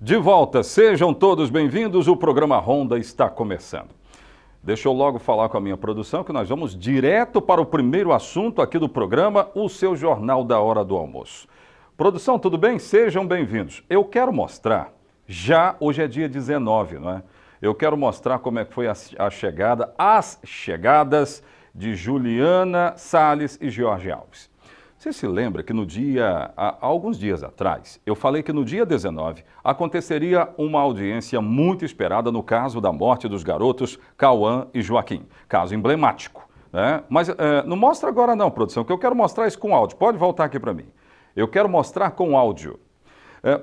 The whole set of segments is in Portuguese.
De volta, sejam todos bem-vindos, o programa Ronda está começando. Deixa eu logo falar com a minha produção que nós vamos direto para o primeiro assunto aqui do programa, o seu Jornal da Hora do Almoço. Produção, tudo bem? Sejam bem-vindos. Eu quero mostrar, hoje é dia 19, não é? Eu quero mostrar como é que foi as chegadas de Juliana Salles e Jorge Alves. Você se lembra que há alguns dias atrás, eu falei que no dia 19 aconteceria uma audiência muito esperada no caso da morte dos garotos Cauã e Joaquim. Caso emblemático, né? Mas não mostra agora não, produção, que eu quero mostrar isso com áudio. Pode voltar aqui para mim. Eu quero mostrar com áudio.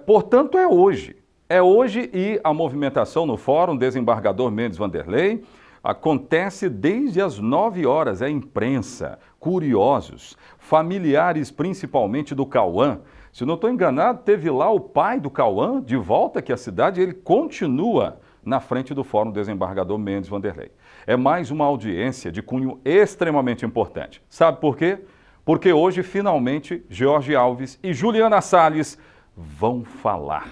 Portanto, é hoje. É hoje e a movimentação no Fórum Desembargador Mendes Vanderlei acontece desde as 9 horas, é imprensa, curiosos, familiares principalmente do Cauã. Se não estou enganado, teve lá o pai do Cauã de volta aqui à cidade, ele continua na frente do Fórum Desembargador Mendes Vanderlei. É mais uma audiência de cunho extremamente importante. Sabe por quê? Porque hoje, finalmente, Jorge Alves e Juliana Salles vão falar.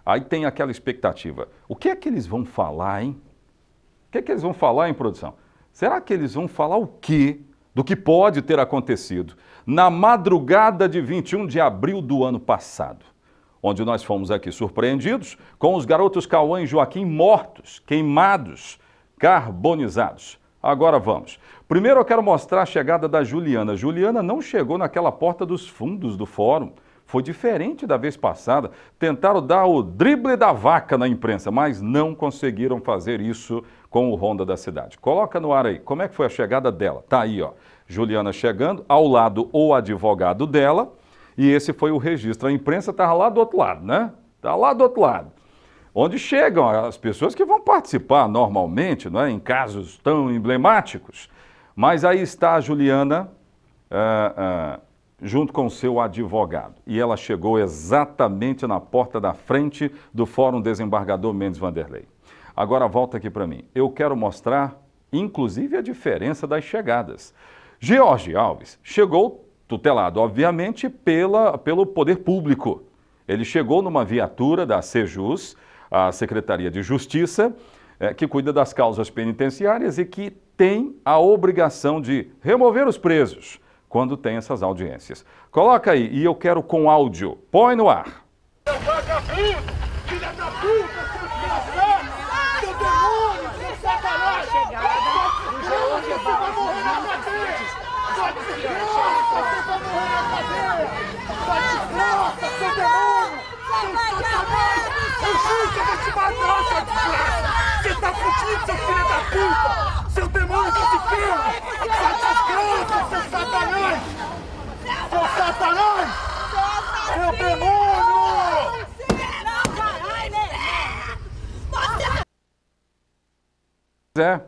Aí tem aquela expectativa. O que é que eles vão falar, hein? O que é que eles vão falar, em produção? Será que eles vão falar o quê do que pode ter acontecido na madrugada de 21 de abril do ano passado, onde nós fomos aqui surpreendidos com os garotos Cauã e Joaquim mortos, queimados, carbonizados. Agora vamos. Primeiro eu quero mostrar a chegada da Juliana. Juliana não chegou naquela porta dos fundos do fórum. Foi diferente da vez passada. Tentaram dar o drible da vaca na imprensa, mas não conseguiram fazer isso com o Ronda da cidade. Coloca no ar aí. Como é que foi a chegada dela? Tá aí, ó. Juliana chegando, ao lado o advogado dela, e esse foi o registro. A imprensa estava lá do outro lado, né? Está lá do outro lado. Onde chegam as pessoas que vão participar normalmente, não é? Em casos tão emblemáticos. Mas aí está a Juliana junto com o seu advogado. E ela chegou exatamente na porta da frente do Fórum Desembargador Mendes Vanderlei. Agora volta aqui para mim. Eu quero mostrar, inclusive, a diferença das chegadas. Jorge Alves chegou tutelado, obviamente, pelo poder público. Ele chegou numa viatura da Sejus, a Secretaria de Justiça, que cuida das causas penitenciárias e que tem a obrigação de remover os presos quando tem essas audiências. Coloca aí, e eu quero com áudio. Põe no ar. Seu vagabundo, filha da puta, seu desgraçado, seu demônio, seu satanás, sua desgraça, você vai morrer na cadeia, sua desgraça, você vai morrer na cadeia, sua desgraça, seu demônio, seu satanás, o juiz vai te matar, sua desgraça, você tá fudido, seu filho da puta, seu demônio que se ferra, sua desgraça, seu satanás, seu satanás, seu demônio!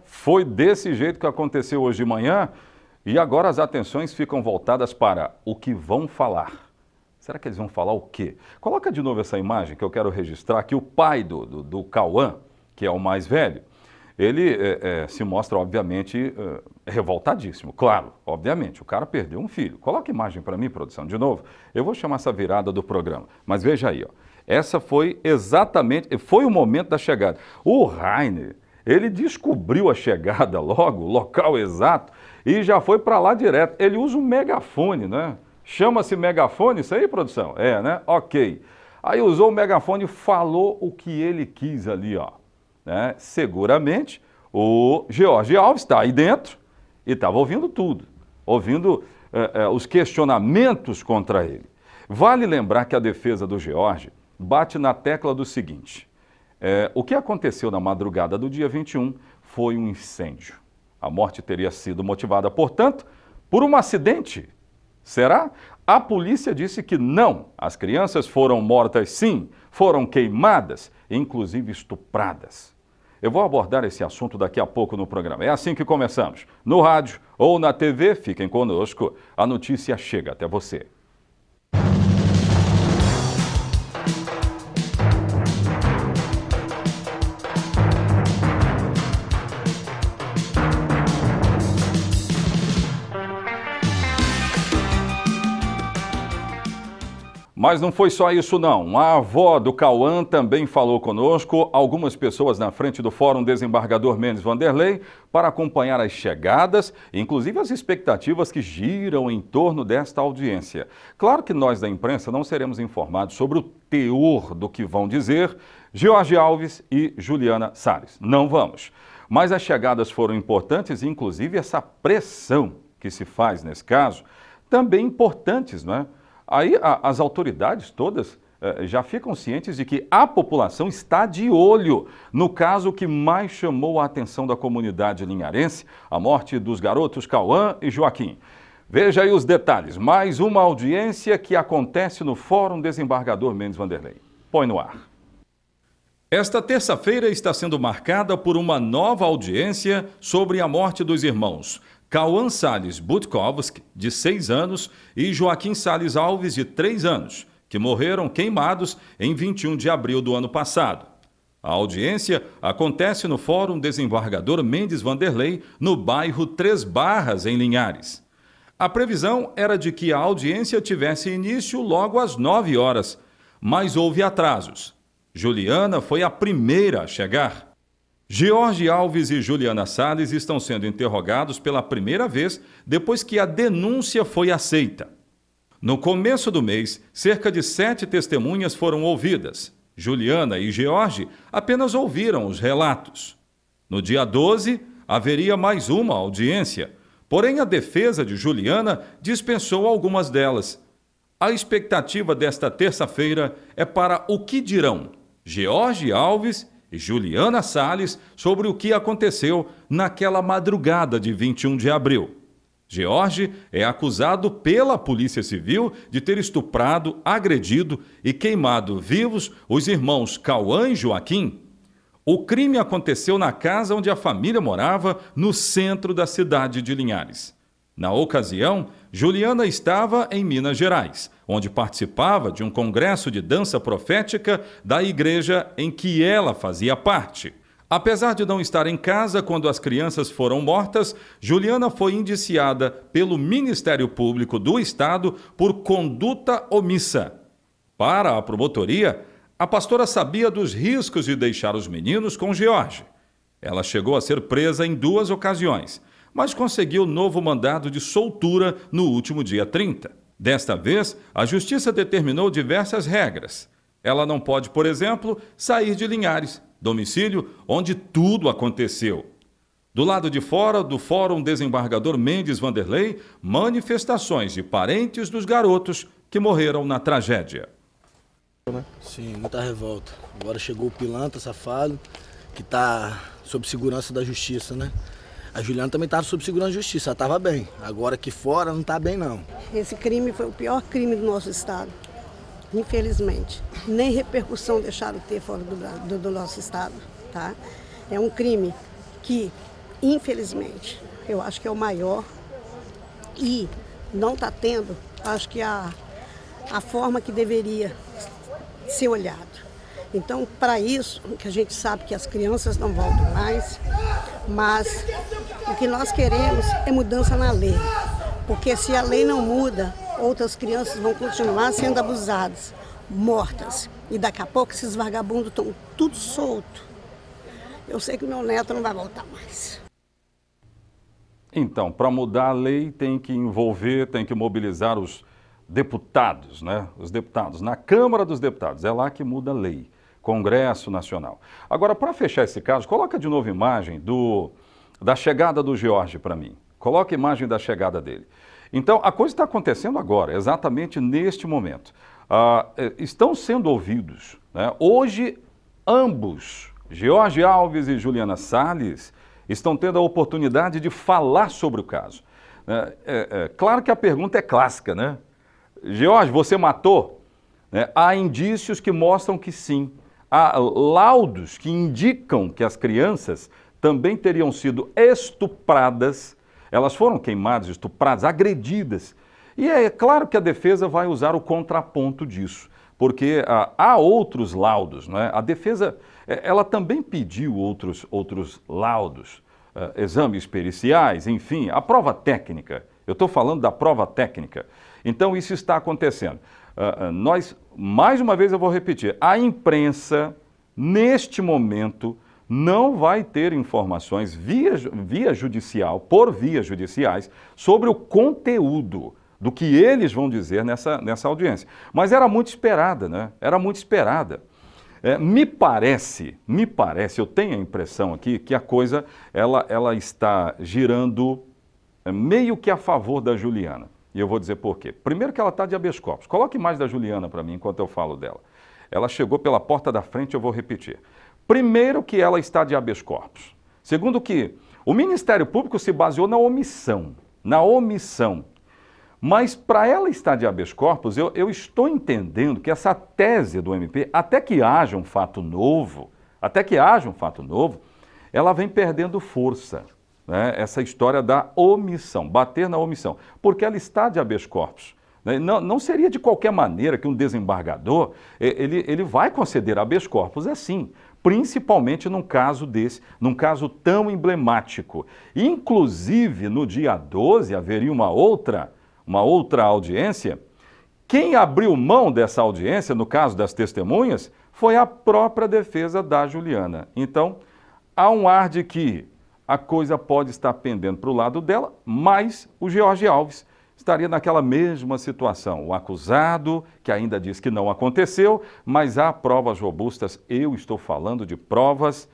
Foi desse jeito que aconteceu hoje de manhã e agora as atenções ficam voltadas para o que vão falar. Será que eles vão falar o quê? Coloca de novo essa imagem que eu quero registrar, que o pai do Cauã, que é o mais velho, ele se mostra, obviamente, revoltadíssimo. Claro, obviamente, o cara perdeu um filho. Coloca a imagem para mim, produção, de novo. Eu vou chamar essa virada do programa. Mas veja aí, ó. Essa foi o momento da chegada. O Rainer, ele descobriu a chegada logo, o local exato, e já foi para lá direto. Ele usa um megafone, né? Chama-se megafone isso aí, produção? É, né? Ok. Aí usou o megafone e falou o que ele quis ali, ó. Né? Seguramente o Jorge Alves está aí dentro e estava ouvindo tudo, ouvindo os questionamentos contra ele. Vale lembrar que a defesa do Jorge bate na tecla do seguinte: o que aconteceu na madrugada do dia 21 foi um incêndio. A morte teria sido motivada, portanto, por um acidente. Será? A polícia disse que não. As crianças foram mortas sim, foram queimadas, inclusive estupradas. Eu vou abordar esse assunto daqui a pouco no programa. É assim que começamos. No rádio ou na TV, fiquem conosco. A notícia chega até você. Mas não foi só isso não. A avó do Cauã também falou conosco, algumas pessoas na frente do Fórum Desembargador Mendes Vanderlei, para acompanhar as chegadas, inclusive as expectativas que giram em torno desta audiência. Claro que nós da imprensa não seremos informados sobre o teor do que vão dizer George Alves e Juliana Salles. Não vamos. Mas as chegadas foram importantes e inclusive essa pressão que se faz nesse caso, também importantes, não é? Aí as autoridades todas já ficam cientes de que a população está de olho no caso que mais chamou a atenção da comunidade linharense, a morte dos garotos Cauã e Joaquim. Veja aí os detalhes, mais uma audiência que acontece no Fórum Desembargador Mendes Vanderlei. Põe no ar. Esta terça-feira está sendo marcada por uma nova audiência sobre a morte dos irmãos Cauã Salles Butkovski, de 6 anos, e Joaquim Salles Alves, de 3 anos, que morreram queimados em 21 de abril do ano passado. A audiência acontece no Fórum Desembargador Mendes Vanderlei, no bairro Três Barras, em Linhares. A previsão era de que a audiência tivesse início logo às 9 horas, mas houve atrasos. Juliana foi a primeira a chegar. George Alves e Juliana Salles estão sendo interrogados pela primeira vez depois que a denúncia foi aceita. No começo do mês, cerca de 7 testemunhas foram ouvidas. Juliana e George apenas ouviram os relatos. No dia 12, haveria mais uma audiência, porém a defesa de Juliana dispensou algumas delas. A expectativa desta terça-feira é para o que dirão George Alves e Juliana Salles sobre o que aconteceu naquela madrugada de 21 de abril. George é acusado pela Polícia Civil de ter estuprado, agredido e queimado vivos os irmãos Cauã e Joaquim. O crime aconteceu na casa onde a família morava, no centro da cidade de Linhares. Na ocasião, Juliana estava em Minas Gerais, onde participava de um congresso de dança profética da igreja em que ela fazia parte. Apesar de não estar em casa quando as crianças foram mortas, Juliana foi indiciada pelo Ministério Público do Estado por conduta omissa. Para a promotoria, a pastora sabia dos riscos de deixar os meninos com George. Ela chegou a ser presa em 2 ocasiões, mas conseguiu novo mandado de soltura no último dia 30. Desta vez, a Justiça determinou diversas regras. Ela não pode, por exemplo, sair de Linhares, domicílio onde tudo aconteceu. Do lado de fora do Fórum Desembargador Mendes Vanderlei, manifestações de parentes dos garotos que morreram na tragédia. Sim, muita revolta. Agora chegou o pilantra, safado, que está sob segurança da justiça, né? A Juliana também estava sob segurança da justiça, ela estava bem. Agora aqui fora não está bem, não. Esse crime foi o pior crime do nosso estado, infelizmente. Nem repercussão deixaram de ter fora do nosso estado, tá? É um crime que, infelizmente, eu acho que é o maior e não está tendo, acho que a forma que deveria ser olhado. Então, para isso, que a gente sabe que as crianças não voltam mais, mas o que nós queremos é mudança na lei. Porque se a lei não muda, outras crianças vão continuar sendo abusadas, mortas. E daqui a pouco esses vagabundos estão tudo soltos. Eu sei que meu neto não vai voltar mais. Então, para mudar a lei tem que envolver, tem que mobilizar os deputados, né? Os deputados, na Câmara dos Deputados, é lá que muda a lei. Congresso Nacional. Agora, para fechar esse caso, coloca de novo imagem da chegada do George para mim. Coloca a imagem da chegada dele. Então, a coisa está acontecendo agora, exatamente neste momento. Estão sendo ouvidos, né? Hoje, ambos, George Alves e Juliana Salles, estão tendo a oportunidade de falar sobre o caso. Claro que a pergunta é clássica, né? George, você matou? Há indícios que mostram que sim. Há laudos que indicam que as crianças também teriam sido estupradas, elas foram queimadas, estupradas, agredidas. E é claro que a defesa vai usar o contraponto disso, porque há outros laudos, né? A defesa, ela também pediu outros laudos, exames periciais, enfim, a prova técnica. Eu estou falando da prova técnica. Então isso está acontecendo. nós, mais uma vez eu vou repetir, a imprensa, neste momento, não vai ter informações via judicial, por vias judiciais, sobre o conteúdo do que eles vão dizer nessa audiência. Mas era muito esperada, né? Era muito esperada. Me parece, eu tenho a impressão aqui que a coisa ela está girando meio que a favor da Juliana. E eu vou dizer por quê. Primeiro que ela está de habeas corpus. Coloque mais da Juliana para mim enquanto eu falo dela. Ela chegou pela porta da frente, eu vou repetir. Primeiro que ela está de habeas corpus. Segundo que o Ministério Público se baseou na omissão. Mas para ela estar de habeas corpus, eu estou entendendo que essa tese do MP, até que haja um fato novo, ela vem perdendo força. Né? Essa história da omissão, bater na omissão, porque ela está de habeas corpus. Né? Não seria de qualquer maneira que um desembargador, ele vai conceder habeas corpus assim, principalmente num caso desse, num caso tão emblemático. Inclusive, no dia 12, haveria uma outra audiência. Quem abriu mão dessa audiência, no caso das testemunhas, foi a própria defesa da Juliana. Então, há um ar de que a coisa pode estar pendendo para o lado dela, mas o George Alves estaria naquela mesma situação. O acusado, que ainda diz que não aconteceu, mas há provas robustas. Eu estou falando de provas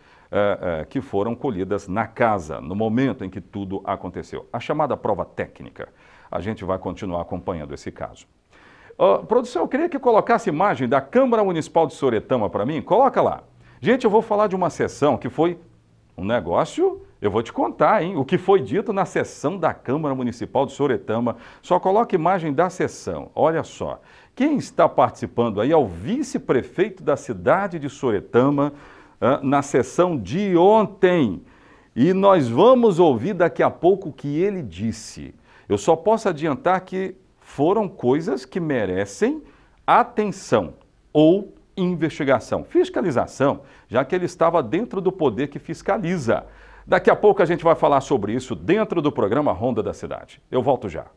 que foram colhidas na casa, no momento em que tudo aconteceu. A chamada prova técnica. A gente vai continuar acompanhando esse caso. Produção, eu queria que colocasse imagem da Câmara Municipal de Soretama para mim. Coloca lá. Gente, eu vou falar de uma sessão que foi um negócio, eu vou te contar, hein? O que foi dito na sessão da Câmara Municipal de Soretama. Só coloca imagem da sessão. Olha só. Quem está participando aí é o vice-prefeito da cidade de Soretama na sessão de ontem. E nós vamos ouvir daqui a pouco o que ele disse. Eu só posso adiantar que foram coisas que merecem atenção ou investigação, fiscalização, já que ele estava dentro do poder que fiscaliza. Daqui a pouco a gente vai falar sobre isso dentro do programa Ronda da Cidade. Eu volto já.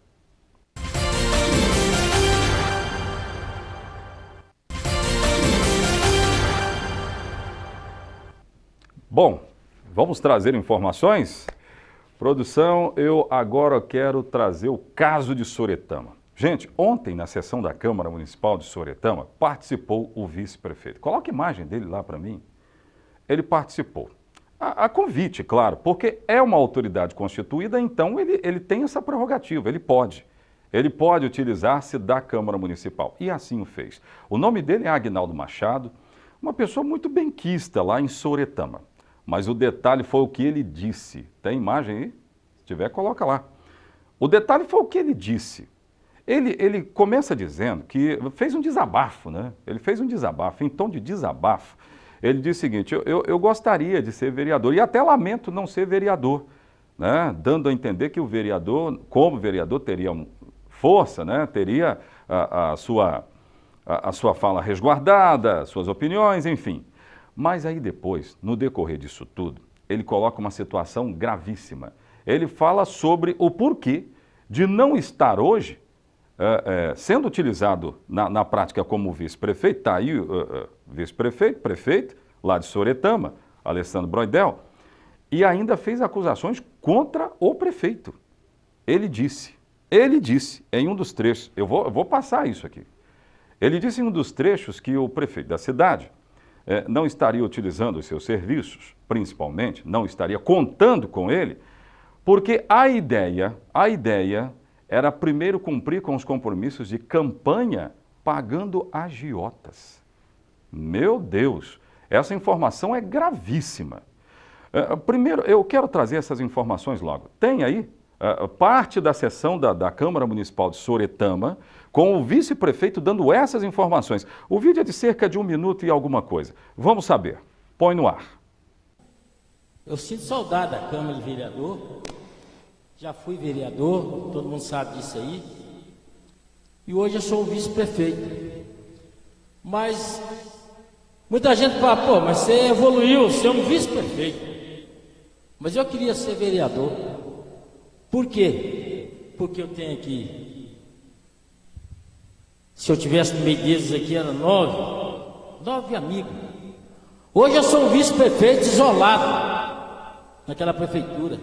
Bom, vamos trazer informações? Produção, eu agora quero trazer o caso de Soretama. Gente, ontem na sessão da Câmara Municipal de Soretama participou o vice-prefeito. Coloca a imagem dele lá para mim. Ele participou. A convite, claro, porque é uma autoridade constituída, então ele tem essa prerrogativa, ele pode. Ele pode utilizar-se da Câmara Municipal. E assim o fez. O nome dele é Agnaldo Machado, uma pessoa muito benquista lá em Soretama. Mas o detalhe foi o que ele disse. Tem imagem aí? Se tiver, coloca lá. O detalhe foi o que ele disse. Ele começa dizendo que fez um desabafo, né? Ele fez um desabafo, em tom de desabafo. Ele disse o seguinte, eu gostaria de ser vereador e até lamento não ser vereador, né? Dando a entender que o vereador, como vereador, teria força, né? Teria a sua fala resguardada, suas opiniões, enfim. Mas aí depois, no decorrer disso tudo, ele coloca uma situação gravíssima. Ele fala sobre o porquê de não estar hoje sendo utilizado na prática como vice-prefeito. Está aí vice-prefeito, prefeito, lá de Soretama, Alessandro Broidel, e ainda fez acusações contra o prefeito. Ele disse em um dos trechos, eu vou passar isso aqui, ele disse em um dos trechos que o prefeito da cidade não estaria utilizando os seus serviços, principalmente, não estaria contando com ele, porque a ideia era primeiro cumprir com os compromissos de campanha pagando agiotas. Meu Deus, essa informação é gravíssima. Primeiro, eu quero trazer essas informações logo. Tem aí parte da sessão da Câmara Municipal de Soretama com o vice-prefeito dando essas informações. O vídeo é de cerca de 1 minuto e alguma coisa. Vamos saber. Põe no ar. Eu sinto saudade da Câmara de Vereador. Já fui vereador, todo mundo sabe disso aí. E hoje eu sou o vice-prefeito. Mas muita gente fala, pô, mas você evoluiu, você é um vice-prefeito. Mas eu queria ser vereador. Por quê? Porque eu tenho que Se eu tivesse no meio deles aqui, era 9 amigos. Hoje eu sou um vice-prefeito isolado naquela prefeitura.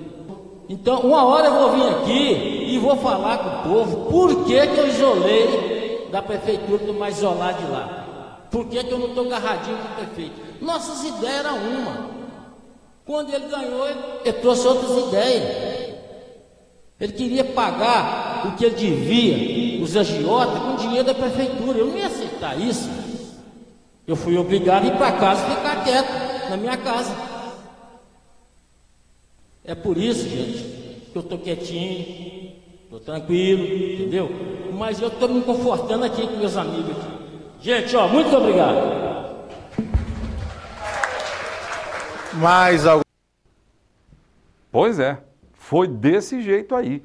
Então, uma hora eu vou vir aqui e vou falar com o povo por que eu isolei da prefeitura, do mais isolado de lá. Por que eu não estou agarradinho com o prefeito? Nossas ideias eram uma. Quando ele ganhou, ele trouxe outras ideias. Ele queria pagar o que ele devia, os agiotas, com dinheiro da prefeitura. Eu não ia aceitar isso. Eu fui obrigado a ir para casa e ficar quieto, na minha casa. É por isso, gente, que eu estou quietinho, estou tranquilo, entendeu? Mas eu estou me confortando aqui com meus amigos aqui. Gente, ó, muito obrigado. Mais algum? Pois é, foi desse jeito aí.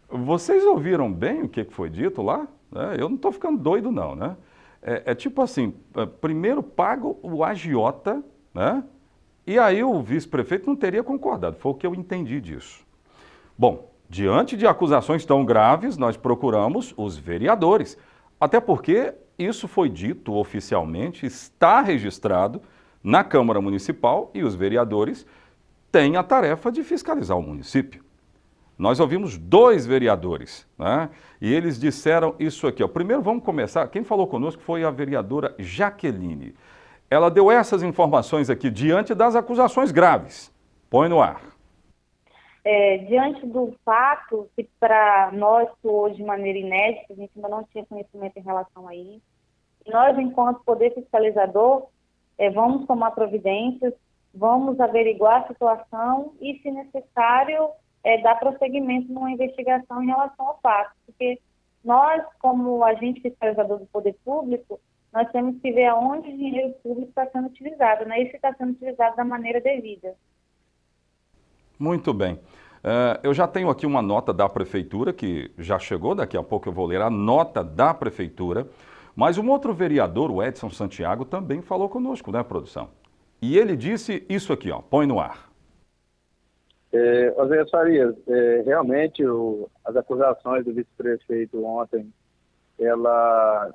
Vocês ouviram bem o que foi dito lá? Eu não estou ficando doido não, né? É tipo assim, primeiro paga o agiota, né? E aí o vice-prefeito não teria concordado, foi o que eu entendi disso. Bom, diante de acusações tão graves, nós procuramos os vereadores, até porque isso foi dito oficialmente, está registrado na Câmara Municipal e os vereadores têm a tarefa de fiscalizar o município. Nós ouvimos 2 vereadores, né? E eles disseram isso aqui. Ó. Primeiro vamos começar, quem falou conosco foi a vereadora Jaqueline. Ela deu essas informações aqui diante das acusações graves. Põe no ar. Diante do fato que para nós hoje de maneira inédita, a gente ainda não tinha conhecimento em relação a isso, nós, enquanto Poder Fiscalizador, vamos tomar providências, vamos averiguar a situação e, se necessário, dar prosseguimento numa investigação em relação ao fato. Porque nós, como agente fiscalizador do poder público, nós temos que ver aonde o dinheiro público está sendo utilizado, né? E se está sendo utilizado da maneira devida. Muito bem. Eu já tenho aqui uma nota da Prefeitura, que já chegou, daqui a pouco eu vou ler a nota da Prefeitura, mas um outro vereador, o Edson Santiago, também falou conosco, né, produção? E ele disse isso aqui, ó, põe no ar. Osé Farias, realmente as acusações do vice-prefeito ontem, ela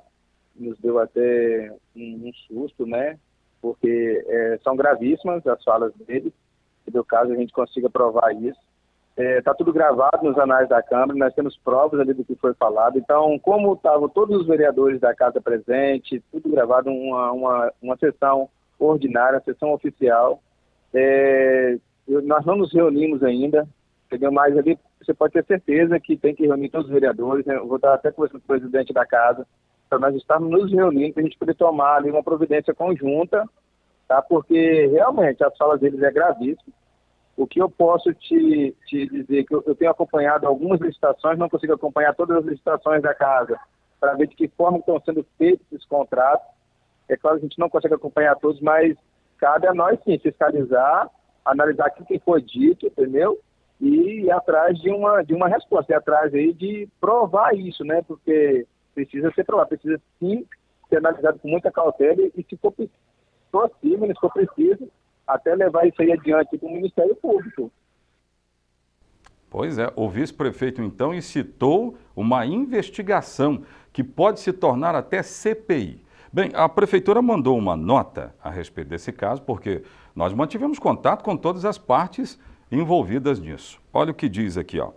nos deu até um susto, né? Porque são gravíssimas as falas dele, e do caso a gente consiga provar isso. Está tudo gravado nos anais da Câmara, nós temos provas ali do que foi falado. Então, como estavam todos os vereadores da casa presentes, tudo gravado, uma sessão ordinária, uma sessão oficial. Nós não nos reunimos ainda, entendeu? Mas ali você pode ter certeza que tem que reunir todos os vereadores, né? Eu vou estar até conversando com o presidente da casa, para nós estarmos nos reunindo, para a gente poder tomar ali uma providência conjunta, tá? Porque realmente as falas deles é gravíssimo. O que eu posso te dizer, que eu tenho acompanhado algumas licitações, não consigo acompanhar todas as licitações da casa, para ver de que forma estão sendo feitos esses contratos. É claro que a gente não consegue acompanhar todos, mas cabe a nós sim fiscalizar, analisar aquilo que foi dito, entendeu? E ir atrás de uma resposta, ir atrás aí de provar isso, né? Porque precisa ser provado, precisa sim ser analisado com muita cautela e se for possível, se for preciso, até levar isso aí adiante para o Ministério Público. Pois é, o vice-prefeito então incitou uma investigação que pode se tornar até CPI. Bem, a Prefeitura mandou uma nota a respeito desse caso, porque nós mantivemos contato com todas as partes envolvidas nisso. Olha o que diz aqui, ó.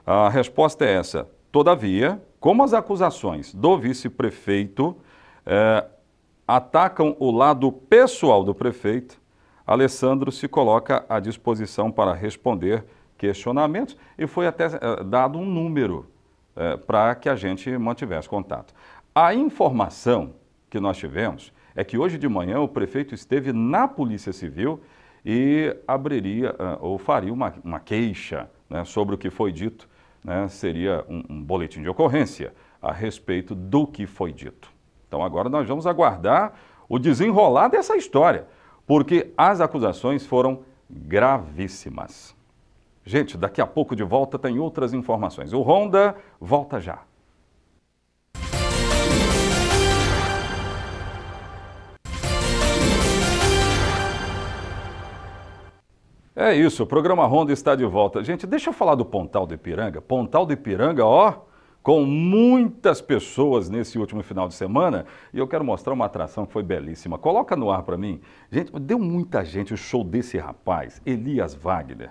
A resposta é essa. Todavia, como as acusações do vice-prefeito atacam o lado pessoal do prefeito, Alessandro se coloca à disposição para responder questionamentos e foi até dado um número para que a gente mantivesse contato. A informação que nós tivemos é que hoje de manhã o prefeito esteve na Polícia Civil e abriria ou faria uma queixa, né, sobre o que foi dito, né, seria um boletim de ocorrência a respeito do que foi dito. Então agora nós vamos aguardar o desenrolar dessa história, porque as acusações foram gravíssimas. Gente, daqui a pouco de volta tem outras informações. O Ronda volta já. É isso, o programa Ronda está de volta. Gente, deixa eu falar do Pontal do Ipiranga. Pontal do Ipiranga, ó, com muitas pessoas nesse último final de semana, e eu quero mostrar uma atração que foi belíssima. Coloca no ar para mim. Gente, deu muita gente o show desse rapaz, Elias Wagner,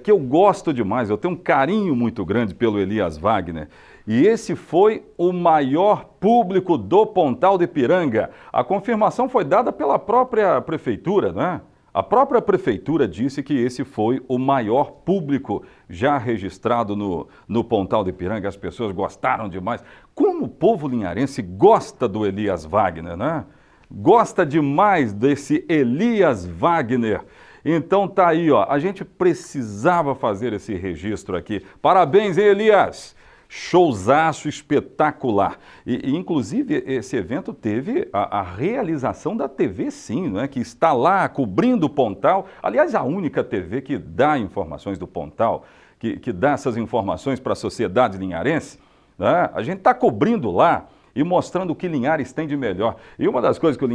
que eu gosto demais, eu tenho um carinho muito grande pelo Elias Wagner, e esse foi o maior público do Pontal do Ipiranga. A confirmação foi dada pela própria prefeitura, né? A própria prefeitura disse que esse foi o maior público já registrado no Pontal do Ipiranga. As pessoas gostaram demais. Como o povo linharense gosta do Elias Wagner, né? Gosta demais desse Elias Wagner. Então tá aí, ó. A gente precisava fazer esse registro aqui. Parabéns, hein, Elias? Showzaço espetacular. E inclusive, esse evento teve a realização da TV Sim, né, que está lá cobrindo o Pontal. Aliás, a única TV que dá informações do Pontal, que dá essas informações para a sociedade linharense. Né? A gente está cobrindo lá e mostrando o que Linhares tem de melhor. E uma das coisas que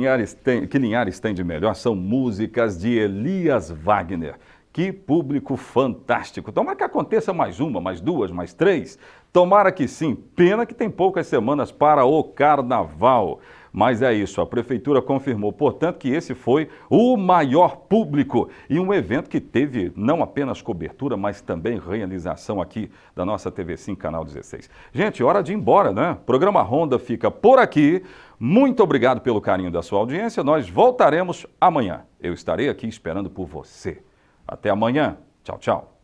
Linhares tem de melhor são músicas de Elias Wagner. Que público fantástico. Tomara que aconteça mais uma, mais duas, mais três. Tomara que sim. Pena que tem poucas semanas para o carnaval. Mas é isso, a prefeitura confirmou, portanto, que esse foi o maior público e um evento que teve não apenas cobertura, mas também realização aqui da nossa TV Sim, Canal 16. Gente, hora de ir embora, né? O programa Ronda fica por aqui. Muito obrigado pelo carinho da sua audiência. Nós voltaremos amanhã. Eu estarei aqui esperando por você. Até amanhã. Tchau, tchau.